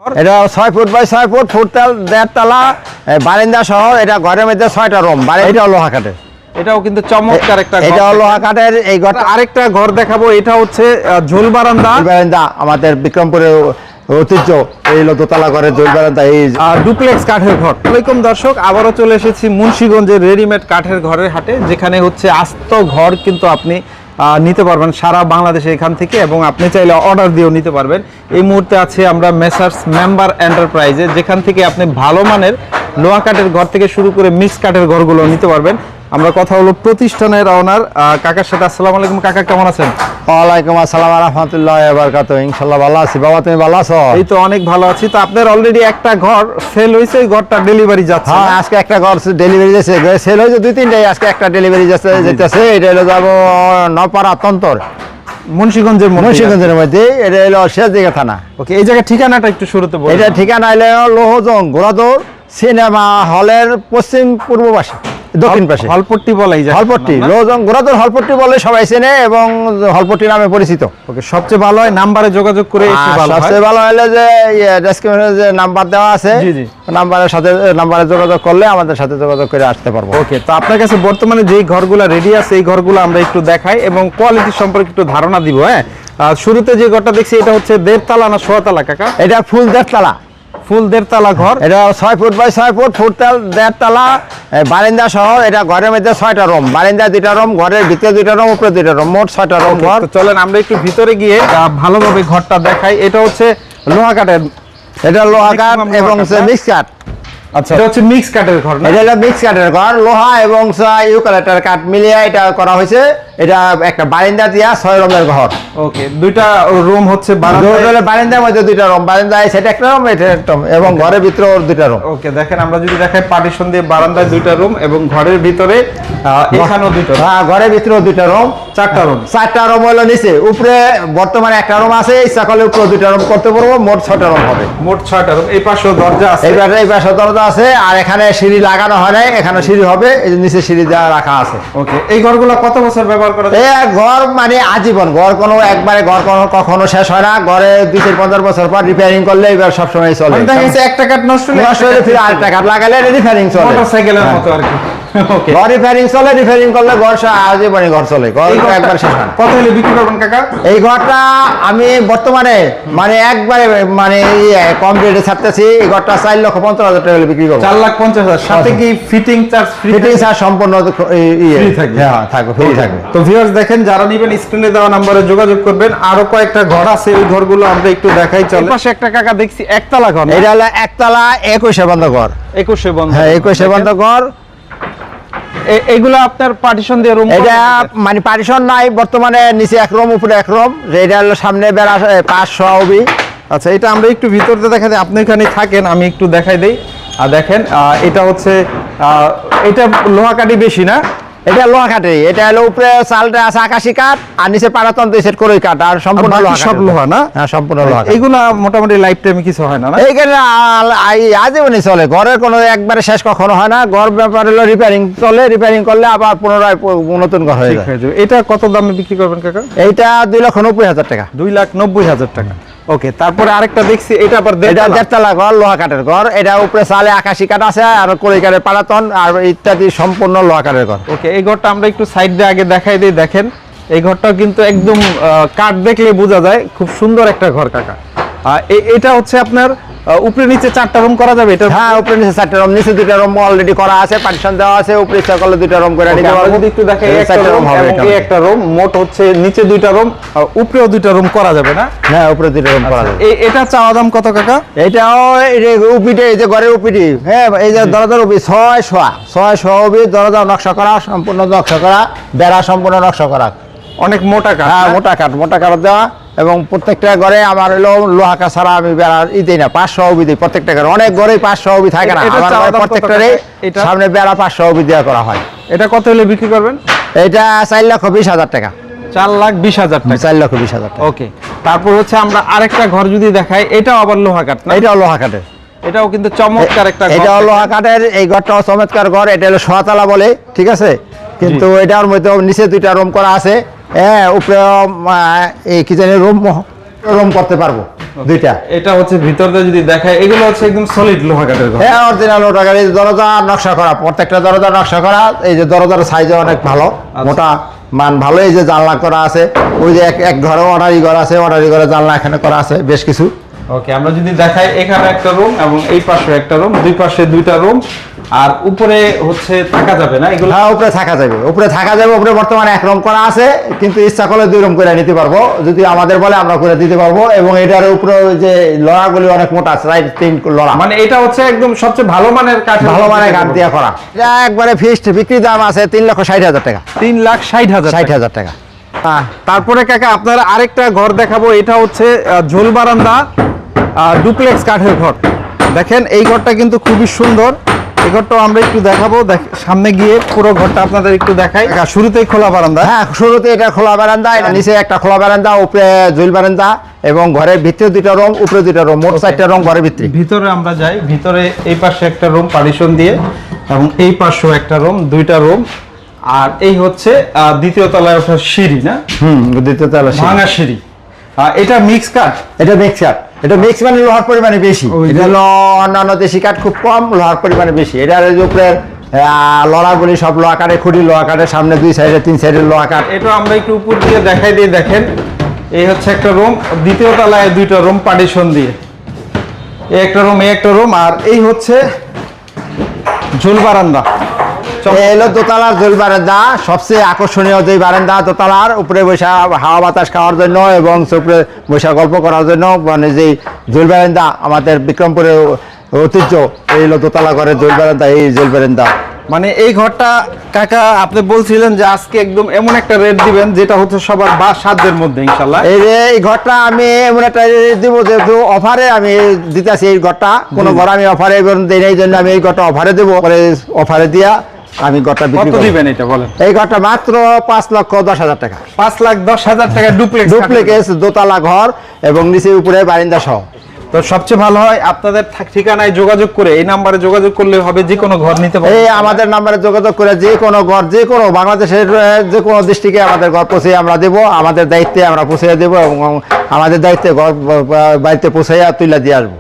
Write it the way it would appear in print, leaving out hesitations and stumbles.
এটা 6 foot by 6 foot ফুটতাল দেড়তলা বারান্দা সহ এটা ঘরের মধ্যে 6টা রুম এটাও লোহা কাঠের। এটাও কিন্তু চমৎকার একটা ঘর। এটাও লোহা কাঠের। এই ঘরটা আরেকটা ঘর দেখাবো, এটা হচ্ছে ঝোল বারান্দা। বারান্দা আমাদের বিক্রমপুরের ঐতিহ্য, এই হলো দোতলা ঘরের ঝোল বারান্দা, এই ডুপ্লেক্স কাঠের ঘর। ওয়েলকাম দর্শক, আবারও চলে এসেছি মুন্সিগঞ্জের রেডিমেড কাঠের ঘরের হাটে, যেখানে হচ্ছে আস্ত ঘর কিন্তু আপনি নিতে পারবেন সারা বাংলাদেশে এখান থেকে, এবং আপনি চাইলে অর্ডার দিয়েও নিতে পারবেন। এই মুহূর্তে আছে আমরা মেসার্স মেম্বার এন্টারপ্রাইজে, যেখান থেকে আপনি ভালো মানের লোহা কাঠের ঘর থেকে শুরু করে মিক্স কাঠের ঘরগুলো নিতে পারবেন। আমরা কথা হলো প্রতিষ্ঠানের ওনার কাকার সাথে। আসসালামু আলাইকুম কাকা, কেমন আছেন? ওয়ালাইকুম আসসালাম ওয়া রাহমাতুল্লাহি ওয়া বারাকাতুহু। ইনশাআল্লাহ ভালো আছি। বাবা তুমি ভালো আছো? এই তো অনেক ভালো আছি। তো আপনার অলরেডি একটা ঘর সেল হয়েছে, এই ঘরটা ডেলিভারি যাচ্ছে? হ্যাঁ, আজকে একটা ঘর ডেলিভারি যাচ্ছে, সেল হয়েছে 2-3টাই, আজকে একটা ডেলিভারি যাচ্ছে। এটা হলো যাবো নপাড়া তন্তর, মুন্সিগঞ্জের মধ্যে। এটা হলো শেষদিঘা থানা। ওকে, এই জায়গার ঠিকানাটা একটু শুরুতে বলুন। এটা ঠিকানা হলো লোহজং ঘোড়াদৌড় সিনেমা হলের পশ্চিম পূর্ব পাশে, দক্ষিণ পাশে হলপট্টি বলে। হলপট্টি, লোহজং ঘোড়াদৌড় হলপট্টি বলে সবাই চেনে এবং হলপট্টি নামে পরিচিত। ওকে, সবচেয়ে ভালো হয় নাম্বারে যোগাযোগ করে এসে ভালো হয়। সবচেয়ে ভালো হলো যে ডেসক্রিপশনে যে নাম্বার দেওয়া আছে, জি জি, নাম্বারে যোগাযোগ করলে আমাদের সাথে যোগাযোগ করে আসতে পারবো। ওকে, তো আপনার কাছে বর্তমানে যেই ঘরগুলো রেডি আছে, এই ঘরগুলো আমরা একটু দেখাই এবং কোয়ালিটি সম্পর্কে একটু ধারণা দিব। হ্যাঁ, শুরুতে যে ঘরটা দেখছি, এটা হচ্ছে 1.5 তলা না 6 তলা কাকা? এটা ফুল 1.5 তলা। ফুল 1.5 তলা ঘর। এটা 6 ফুট বাই 6 ফুট ফুটতাল 1.5 তলা বারান্দা সহ। এটা ঘরের মধ্যে 6টা রুম, বারান্দা 2টা রুম, ঘরের ভিতরে 2টা রুম, উপরে 2টা রুম, মোট 6টা রুম ঘর। চলেন আমরা একটু ভিতরে গিয়ে ভালোভাবে ঘরটা দেখাই। এটা হচ্ছে লোহা কাঠের। এটা লোহা কাঠ এবং মিক্স কাঠ। আচ্ছা, এটা হচ্ছে মিক্স কাঠের ঘর না? এটা হলো মিক্স কাঠের ঘর, লোহা এবং ইউক্যালিপটাস কাঠ মিলিয়ে এটা করা হয়েছে। এটা একটা বারান্দা দিয়া 6 রুমের ঘর। ওকে, দুইটা রুম হচ্ছে বারান্দার মধ্যে 2টা রুম, বারান্দায় সেটা একটা রুম, এটা একটা রুম, এবং ঘরের ভিতরেও 2টা রুম। ওকে, দেখেন আমরা যদি দেখাই, পার্টিশন দিয়ে বারান্দায় 2টা রুম এবং ঘরের ভিতরে এখানেও 2টা। হ্যাঁ, ঘরের ভিতরেও 2টা রুম, 4টা রুম। 4টা রুম হলো নিচে, উপরে বর্তমানে একটা রুম আছে, ইচ্ছা করলে উপরে 2টা রুম করতে পারবো, মোট 6টা রুম হবে। মোট 6টা রুম। এই পাশেও দরজা আছে, এই পাশে দরজা আছে, আর এখানে সিঁড়ি লাগানো হয় নাই, এখানে সিঁড়ি হবে, এই যে নিচে সিঁড়ি দেওয়া রাখা আছে। ওকে, এই ঘরগুলো কত বছর ব্যবহার করা যায়? এই ঘর মানে আজীবন, ঘর কোনো একবারে ঘর কখনো শেষ হয় না। ঘরে 2-50 বছর পর রিপেয়ারিং করলে এবার সবসময় চলে। একটা কাঠ নষ্ট হলে ফিরে আরেকটা কাঠ লাগালে রিপেয়ারিং চলে, মোটরসাইকেলের মতো আর কি। ওকে, ঘর রিপেয়ারিং চলে, রিপেয়ারিং করলে ঘর আজীবনই ঘর চলে। ঘর একবার শেষ হয় না। কত হলে বিক্রি করবেন কাকা? এই ঘরটা আমি বর্তমানে মানে একবারে মানে কম রেটে ছাড়তেছি। এই ঘরটা 4,50,000 টাকা বিক্রি করবো। 4,50,000 সাথে কি ফিটিং চার্জ? ফিটিং চার্জ সম্পূর্ণ ফ্রি থাকবে। হ্যাঁ, থাকবে, ফ্রি থাকবে। তো ভিউয়ার্স দেখেন, যারা নেবেন স্ক্রিনে দেওয়া নম্বরে যোগাযোগ করবেন। আরো কয়েকটা ঘর আছে, ওই ঘরগুলো আমরা একটু দেখাই। চলে পাশে একটা কাকা দেখছি একতলা ঘর। এটা হলো একতলা 21 বন্ধ ঘর। 21 বন্ধ। হ্যাঁ, 21 বন্ধ ঘর। এগুলো আপনার পার্টিশন দিয়ে রুম? এটা মানে পার্টিশন নাই, বর্তমানে নিচে 1 রুম, উপরে 1 রুম। এটা হলো সামনে বেড়া 500 অবধি। আচ্ছা, এটা আমরা একটু ভিতরতে দেখা যায়, আপনি এখানে থাকেন, আমি একটু দেখাই দেই। আর দেখেন, এটা হচ্ছে এটা লোহা কাঠি বেশি না? এটা লোহা কাঠের। এটা হলো উপরে চালটা আছে আকাশি কাঠ, আর নিচে পাড়াতন্ত্র সেট করে কাঠ, আর সম্পূর্ণ লোহা, সব লোহা না? হ্যাঁ, সম্পূর্ণ লোহা। এইগুলা মোটামুটি লাইফ টাইমে কিছু হয় না? এইখানে আজীবনই চলে, ঘরের কোনো একবারে শেষ কখনো হয় না। ঘর ব্যাপার হলো রিপেয়ারিং চলে, রিপেয়ারিং করলে আবার পুনরায় নতুন ঘর হয়ে যায়। এটা কত দামে বিক্রি করবেন কাকা? এইটা 2,90,000 টাকা। 2,90,000 টাকা। ওকে, তারপরে আরেকটা দেখছি, এটা আবার 1.5 তলা ঘর, লোহা কাঠের ঘর। এটা উপরে চালে আকাশি কাঠ আছে, আর কড়ি কাঠের পাড়াতন আর ইত্যাদি, সম্পূর্ণ লোহা কাঠের ঘর। ওকে, এই ঘরটা আমরা একটু সাইড দিয়ে আগে দেখাই দিই। দেখেন, এই ঘরটাও কিন্তু একদম কাঠ দেখলে বোঝা যায়, খুব সুন্দর একটা ঘর কাকা। এটা হচ্ছে আপনার উপরে নিচে 4টা রুম করা যাবে? এটা হ্যাঁ, উপরে নিচে 4টা রুম, নিচে 2টা রুম অলরেডি করা আছে, পার্টিশন দেওয়া আছে। উপরে ইচ্ছা করলে 2টা রুম করে নিতে পারবো। যদি একটু দেখাই, একটা রুম হবে, একটা রুম, মোট হচ্ছে নিচে 2টা রুম, উপরেও 2টা রুম করা যাবে না? হ্যাঁ, উপরে 2টা রুম করা যাবে। এটা চাওয়া দাম কত কাকা? এটাও উপিটে, এই যে ঘরের উপিটি, হ্যাঁ, এই যে দরজার উপি 6 উপি, দরজা নকশা করা, সম্পূর্ণ নকশা করা, বেড়া সম্পূর্ণ নকশা করা, অনেক মোটা কাঠ। হ্যাঁ, মোটা কাঠ দেওয়া। এবং প্রত্যেকটা ঘরে আমার হলো লোহা কাঠ ছাড়া আমি বেড়া দিই না, 500 অবধি দিই প্রত্যেকটা ঘরে। অনেক ঘরেই 500 অবধি থাকে না, আমার প্রত্যেকটারে সামনে বেড়া 500 অবধি দেওয়া করা হয়। এটা কত হলে বিক্রি করবেন? এটা 4,20,000 টাকা। 4,20,000 টাকা। 4,20,000 টাকা। ওকে, তারপর হচ্ছে আমরা আরেকটা ঘর যদি দেখাই, এটাও আবার লোহা কাঠ না? এটাও লোহা কাঠের। এটাও কিন্তু চমৎকার একটা ঘর। এটাও লোহা কাঠের। এই ঘরটাও চমৎকার ঘর। এটা হলো 6 তলা বলে, ঠিক আছে, কিন্তু এটার মধ্যে নিচে 2টা রুম করা আছে। হ্যাঁ, উপরে এই কিচেনের রুম রুম করতে পারবো দুইটা। এটা হচ্ছে ভিতরটা যদি দেখায়, এগুলো হচ্ছে একদম সলিড লোহা কাঠের ঘর। হ্যাঁ, অরিজিনাল লোহা কাঠের। এই দরজা নকশা করা, প্রত্যেকটা দরজা নকশা করা। এই যে দরজার সাইজ অনেক ভালো, মোটা মান ভালো। এই যে জানলা করা আছে, ওই যে এক ঘরে অর্ডারি ঘর আছে, অর্ডারি ঘরে জানলা এখানে করা আছে বেশ কিছু। ওকে, আমরা যদি দেখাই, এখানে একটা রুম এবং এই পাশে একটা রুম, দুই পাশে দুইটা রুম। আর উপরে হচ্ছে থাকা যাবে না এগুলো? হ্যাঁ, উপরে থাকা যাবে, উপরে থাকা যাবে। উপরে বর্তমানে এক রুম করা আছে, কিন্তু ইচ্ছা করলে 2 রুম করে নিতে পারবো, যদি আমাদের বলে আমরা করে দিতে পারবো। এবং এটার উপরে যে লড়াগুলি অনেক মোটা আছে, 3 লড়া। মানে এটা হচ্ছে একদম সবচেয়ে ভালো মানের কাঠ, ভালো মানের কাঠ দিয়ে করা। এটা একবারে ফিক্সড বিক্রি দাম আছে 3,60,000 টাকা। 3,60,000 60,000 টাকা। তারপরে কাকা আপনার আরেকটা ঘর দেখাবো। এটা হচ্ছে ঝোল বারান্দা, ডুপ্লেক্স কাঠের ঘর। দেখেন এই ঘরটা কিন্তু খুবই সুন্দর। এই ঘরটাও আমরা একটু দেখাবো, সামনে গিয়ে পুরো ঘরটা আপনাদের একটু দেখাই। শুরুতেই খোলা বারান্দা। হ্যাঁ, শুরুতে এটা খোলা বারান্দা, এটা নিচে একটা খোলা বারান্দা, উপরে ঝুল বারান্দা এবং ঘরের ভিতরে 2টা রুম, উপরে 2টা রুম, মোট 4টা রুম ঘরের ভিতরে। ভিতরে আমরা যাই, ভিতরে এই পাশে একটা রুম পার্টিশন দিয়ে এবং এই পাশেও একটা রুম, 2টা রুম। আর এই হচ্ছে দ্বিতীয় তলায় ওঠার সিঁড়ি, না? দ্বিতীয় তলা ভাঙা সিঁড়ি। এটা মিক্স কাঠ। এটা মিক্স কাঠ। এটা মিক্স মানে লোহার পরিমাণে বেশি। এটা হলো অন্যান্য দেশি কাঠ খুব কম, লোহার পরিমাণে বেশি। এটার উপরে লড়াগুলি সব লোহা কাঠে, খুঁটি লোহা কাঠের, সামনে 2 সাইডে 3 সাইডের লোহা কাঠ। এটা আমরা একটু উপর দিয়ে দেখাই দিয়ে দেখেন, এই হচ্ছে একটা রুম, দ্বিতীয় তলায় 2টা রুম পার্টিশন দিয়ে। এই একটা রুম, এই একটা রুম। আর এই হচ্ছে ঝোল বারান্দা। এই হলো দোতলার ঝোল বারান্দা, সবচেয়ে আকর্ষণীয় যে বারান্দা। দোতলার উপরে বসে হাওয়া বাতাস খাওয়ার জন্য এবং উপরে বসে গল্প করার জন্য, মানে যে ঝোল বারান্দা আমাদের বিক্রমপুরের ঐতিহ্য। এই হলো দোতলা ঘরের ঝোল বারান্দা, এই ঝোল বারান্দা। মানে এই ঘরটা কাকা আপনি বলছিলেন যে আজকে একদম এমন একটা রেট দিবেন যেটা হচ্ছে সবার সাধ্যের মধ্যে, ইনশাল্লাহ। এই ঘরটা আমি এমন একটা রেট দিব, যেহেতু অফারে আমি দিতেছি। এই ঘরটা কোনো ঘর আমি অফারে দেই না, এই জন্য আমি এই ঘরটা অফারে দেবো। অফারে দিয়া আমি ঘরটা বিক্রি কত দিবেন এটা বলেন? এই ঘরটা মাত্র 5,10,000 টাকা। 5,10,000 টাকা ডুপ্লেক্স দোতলা ঘর এবং নিচে উপরে বারান্দা সহ। তো সবচেয়ে ভালো হয় আপনাদের ঠিকানায় যোগাযোগ করে, এই নাম্বারে যোগাযোগ করলে হবে, যে কোনো ঘর নিতে পারবেন। এই আমাদের নাম্বারে যোগাযোগ করে যে কোনো ঘর, যে কোনো বাংলাদেশের যে কোনো ডিস্ট্রিক্টে আমাদের ঘর পৌঁছে আমরা দেবো। আমাদের দায়িত্বে আমরা পৌঁছে দেবো এবং আমাদের দায়িত্বে ঘর বাড়িতে পৌঁছাইয়া তুলে দিয়ে আসবো।